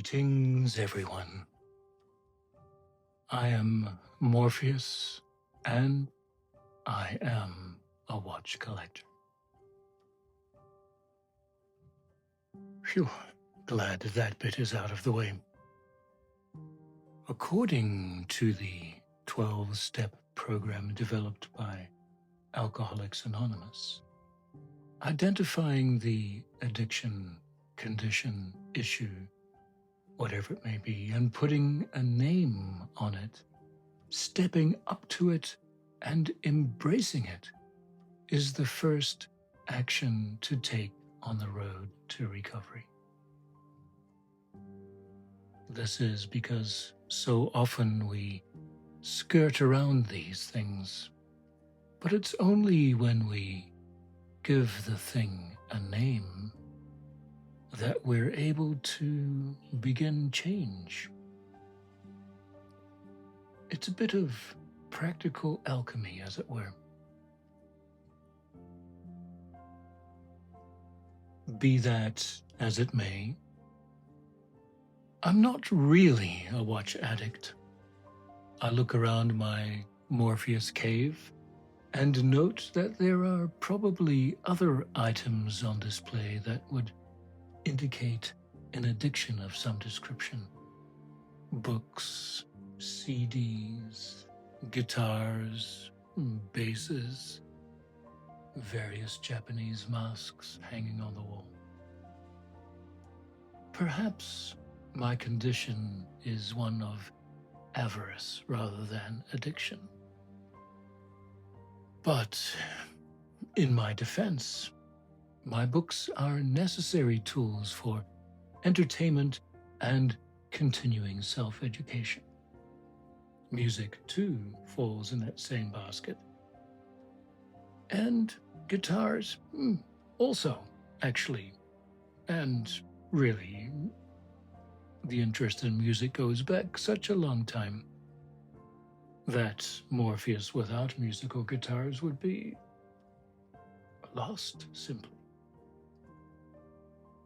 Greetings, everyone. I am Morpheus, and I am a watch collector. Phew, glad that bit is out of the way. According to the 12-step program developed by Alcoholics Anonymous, identifying the addiction, condition, issue, whatever it may be, and putting a name on it, stepping up to it and embracing it is the first action to take on the road to recovery. This is because so often we skirt around these things, but it's only when we give the thing a name that we're able to begin change. It's a bit of practical alchemy, as it were. Be that as it may, I'm not really a watch addict. I look around my Morpheus cave and note that there are probably other items on display that would indicate an addiction of some description. Books, CDs, guitars, basses, various Japanese masks hanging on the wall. Perhaps my condition is one of avarice rather than addiction. But in my defense, my books are necessary tools for entertainment and continuing self-education. Music, too, falls in that same basket. And guitars, also, actually. And really, the interest in music goes back such a long time that Morpheus without music or guitars would be lost, simply.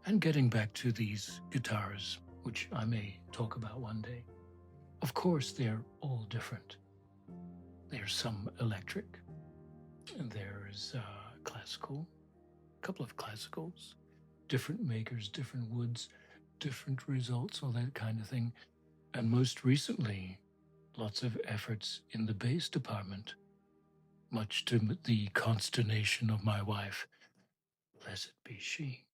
And getting back to these guitars, which I may talk about one day, of course they're all different. There's some electric, and there's classical, a couple of classicals, different makers, different woods, different results, all that kind of thing. And most recently, lots of efforts in the bass department, much to the consternation of my wife, blessed be she.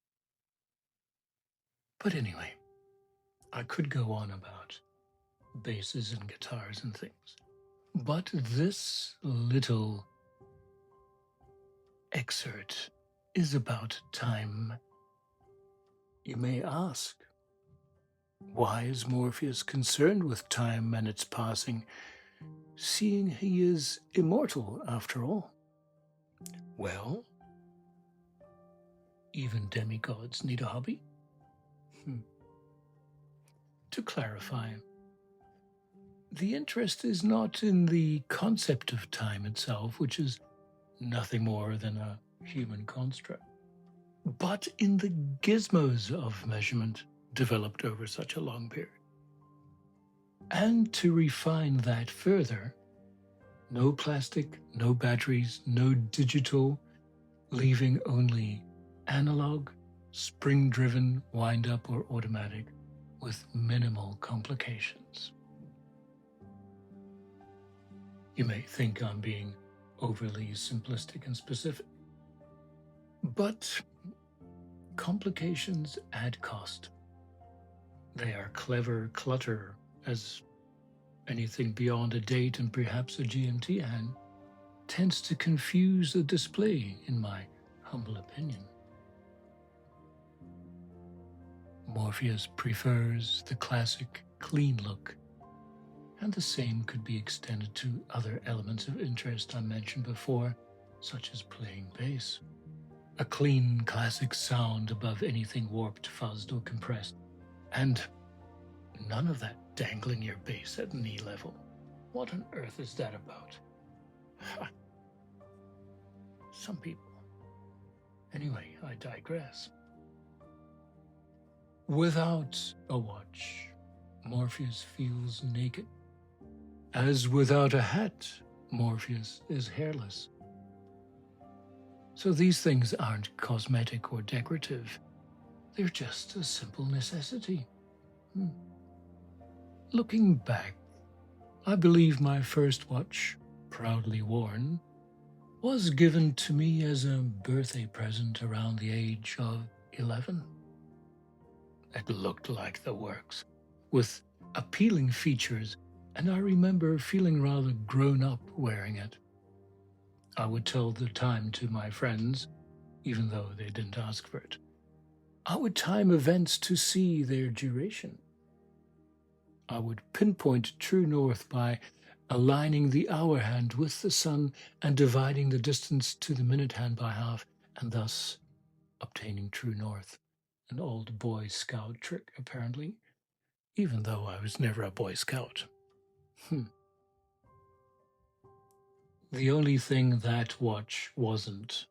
But anyway, I could go on about basses and guitars and things, but this little excerpt is about time. You may ask, why is Morpheus concerned with time and its passing, seeing he is immortal after all? Well, even demigods need a hobby. To clarify, the interest is not in the concept of time itself, which is nothing more than a human construct, but in the gizmos of measurement developed over such a long period. And to refine that further, no plastic, no batteries, no digital, leaving only analog, spring-driven, wind-up or automatic with minimal complications. You may think I'm being overly simplistic and specific, but complications add cost. They are clever clutter, as anything beyond a date and perhaps a GMT hand tends to confuse the display, in my humble opinion. Morpheus prefers the classic, clean look, and the same could be extended to other elements of interest I mentioned before, such as playing bass. A clean, classic sound above anything warped, fuzzed, or compressed, and none of that dangling your bass at knee level. What on earth is that about? Some people. Anyway, I digress. Without a watch, Morpheus feels naked. As without a hat, Morpheus is hairless. So these things aren't cosmetic or decorative. They're just a simple necessity. Looking back, I believe my first watch, proudly worn, was given to me as a birthday present around the age of 11. It looked like the works, with appealing features, and I remember feeling rather grown up wearing it. I would tell the time to my friends, even though they didn't ask for it. I would time events to see their duration. I would pinpoint true north by aligning the hour hand with the sun and dividing the distance to the minute hand by half, and thus obtaining true north. An old Boy Scout trick, apparently, even though I was never a Boy Scout. The only thing that watch wasn't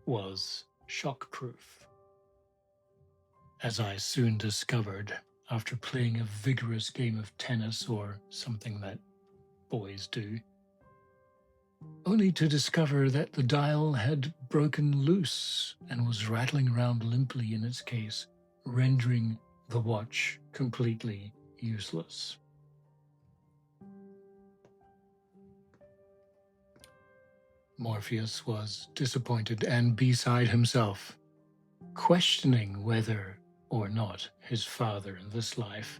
was shockproof. As I soon discovered after playing a vigorous game of tennis or something that boys do, only to discover that the dial had broken loose and was rattling around limply in its case, rendering the watch completely useless. Morpheus was disappointed and beside himself, questioning whether or not his father in this life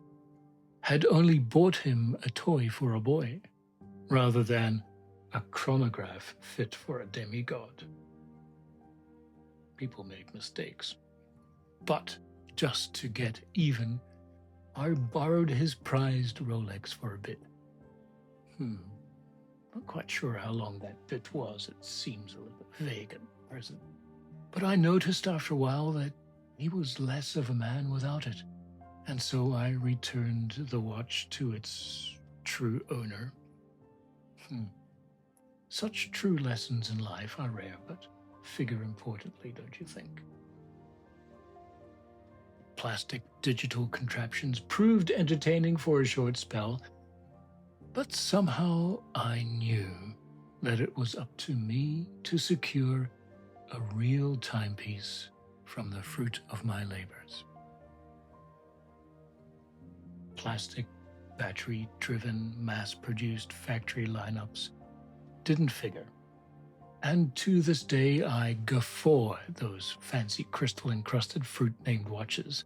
had only bought him a toy for a boy, rather than a chronograph fit for a demigod. People make mistakes. But just to get even, I borrowed his prized Rolex for a bit. Not quite sure how long that bit was. It seems a little bit vague at present. But I noticed after a while that he was less of a man without it. And so I returned the watch to its true owner. Such true lessons in life are rare, but figure importantly, don't you think? Plastic digital contraptions proved entertaining for a short spell, but somehow I knew that it was up to me to secure a real timepiece from the fruit of my labors. Plastic, battery-driven, mass-produced factory lineups didn't figure. And to this day, I guffaw at those fancy crystal-encrusted fruit-named watches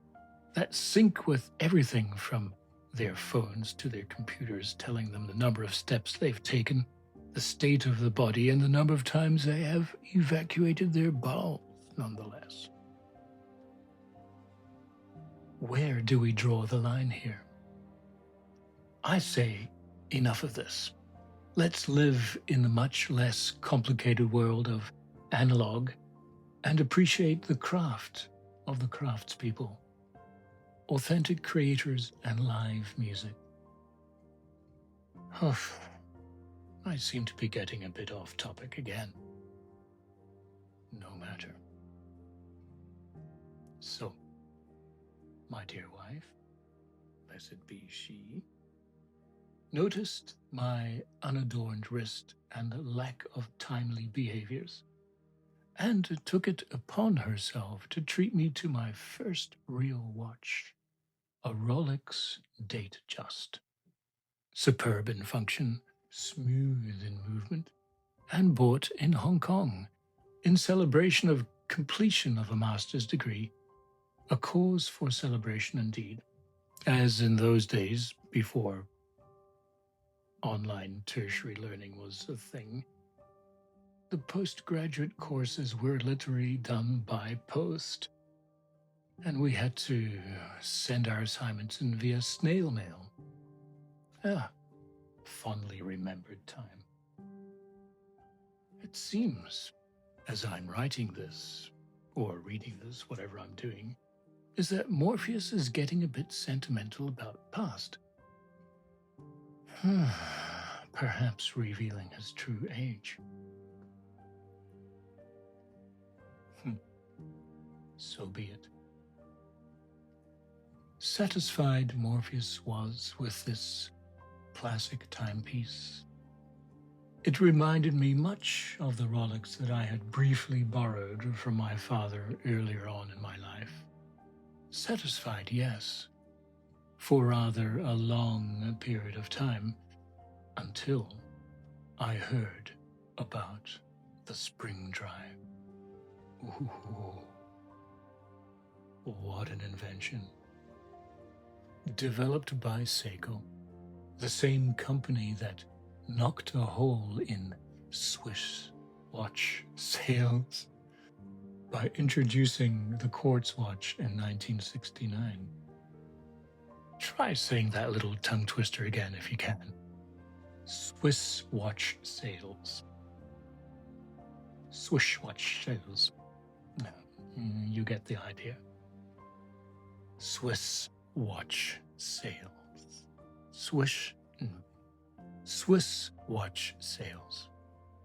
that sync with everything from their phones to their computers, telling them the number of steps they've taken, the state of the body, and the number of times they have evacuated their bowels, nonetheless. Where do we draw the line here? I say, enough of this. Let's live in the much less complicated world of analog and appreciate the craft of the craftspeople, authentic creators, and live music. I seem to be getting a bit off topic again. No matter. So, my dear wife, blessed be she, noticed my unadorned wrist and lack of timely behaviors, and took it upon herself to treat me to my first real watch, a Rolex Date Just. Superb in function, smooth in movement, and bought in Hong Kong in celebration of completion of a master's degree, a cause for celebration indeed, as in those days before online tertiary learning was a thing. The postgraduate courses were literally done by post, and we had to send our assignments in via snail mail. Fondly remembered time. It seems, as I'm writing this, or reading this, whatever I'm doing, is that Morpheus is getting a bit sentimental about the past. Perhaps revealing his true age. So be it. satisfied Morpheus was with this classic timepiece. It reminded me much of the Rolex that I had briefly borrowed from my father earlier on in my life. Satisfied, yes, for rather a long period of time, until I heard about the spring drive. Ooh, what an invention. Developed by Seiko, the same company that knocked a hole in Swiss watch sales by introducing the quartz watch in 1969. Try saying that little tongue twister again if you can. Swiss watch sales. Swish watch sales. No, you get the idea. Swiss watch sales. Swiss watch sales.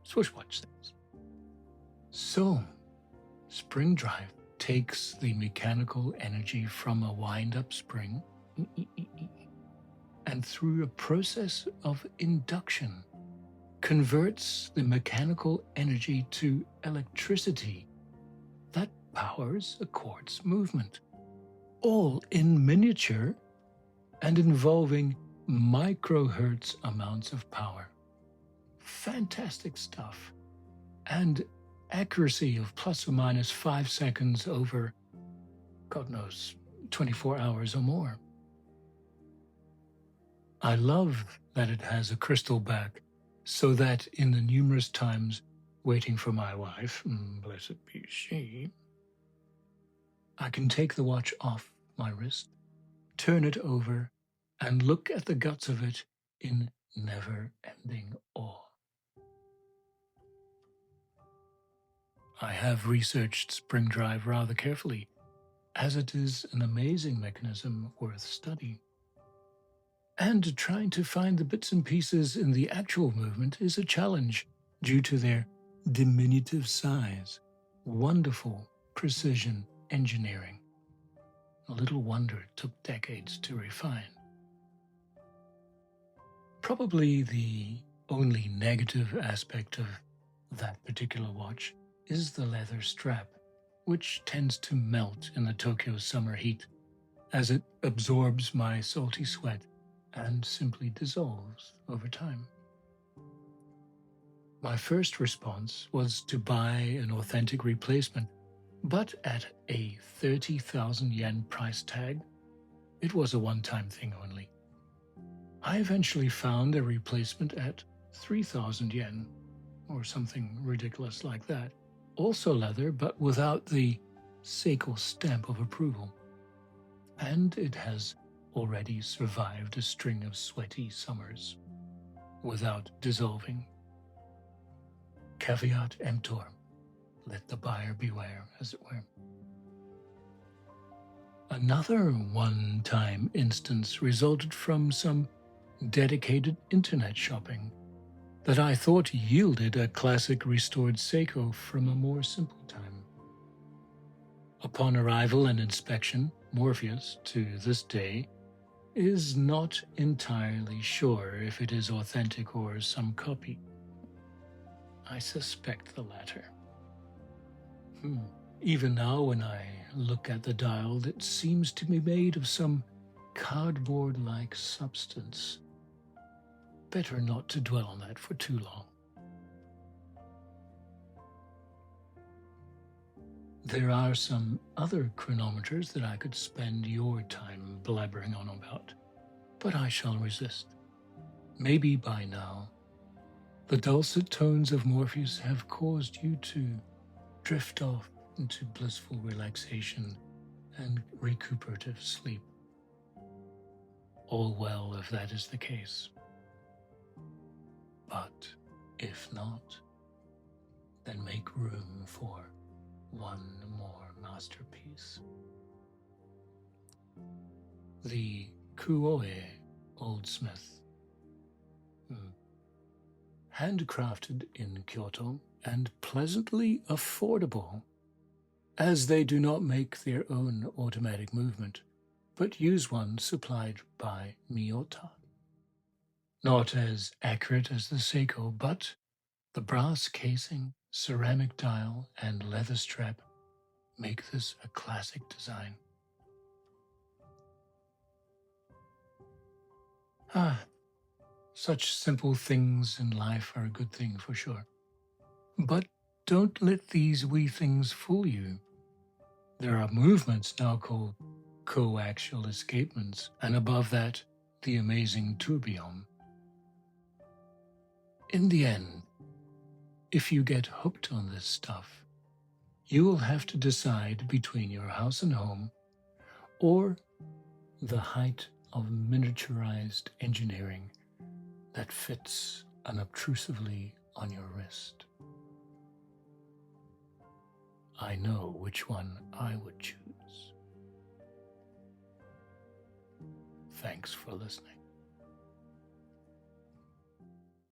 Swish watch sales. So, spring drive takes the mechanical energy from a wind-up spring and through a process of induction converts the mechanical energy to electricity that powers a quartz movement, all in miniature and involving microhertz amounts of power. Fantastic stuff. And accuracy of plus or minus 5 seconds over, God knows, 24 hours or more. I love that it has a crystal back so that in the numerous times waiting for my wife, blessed be she, I can take the watch off my wrist, turn it over, and look at the guts of it in never-ending awe. I have researched spring drive rather carefully, as it is an amazing mechanism worth study. And trying to find the bits and pieces in the actual movement is a challenge due to their diminutive size. Wonderful precision engineering. A little wonder it took decades to refine. Probably the only negative aspect of that particular watch is the leather strap, which tends to melt in the Tokyo summer heat as it absorbs my salty sweat and simply dissolves over time. My first response was to buy an authentic replacement, but at a 30,000 yen price tag, it was a one-time thing only. I eventually found a replacement at 3,000 yen, or something ridiculous like that. Also leather, but without the Seiko stamp of approval. And it has already survived a string of sweaty summers without dissolving. Caveat emptor, let the buyer beware, as it were. Another one-time instance resulted from some dedicated internet shopping that I thought yielded a classic restored Seiko from a more simple time. Upon arrival and inspection, Morpheus, to this day, is not entirely sure if it is authentic or some copy. I suspect the latter. Even now when I look at the dial, it seems to be made of some cardboard-like substance. Better not to dwell on that for too long. There are some other chronometers that I could spend your time blabbering on about, but I shall resist. Maybe by now, the dulcet tones of Morpheus have caused you to drift off into blissful relaxation and recuperative sleep. All well if that is the case. But if not, then make room for one more masterpiece. The Kuoe Oldsmith. Handcrafted in Kyoto and pleasantly affordable, as they do not make their own automatic movement, but use one supplied by Miyota. Not as accurate as the Seiko, but the brass casing, ceramic dial, and leather strap make this a classic design. Such simple things in life are a good thing for sure. But don't let these wee things fool you. There are movements now called coaxial escapements, and above that, the amazing tourbillon. In the end, if you get hooked on this stuff, you will have to decide between your house and home or the height of miniaturized engineering that fits unobtrusively on your wrist. I know which one I would choose. Thanks for listening.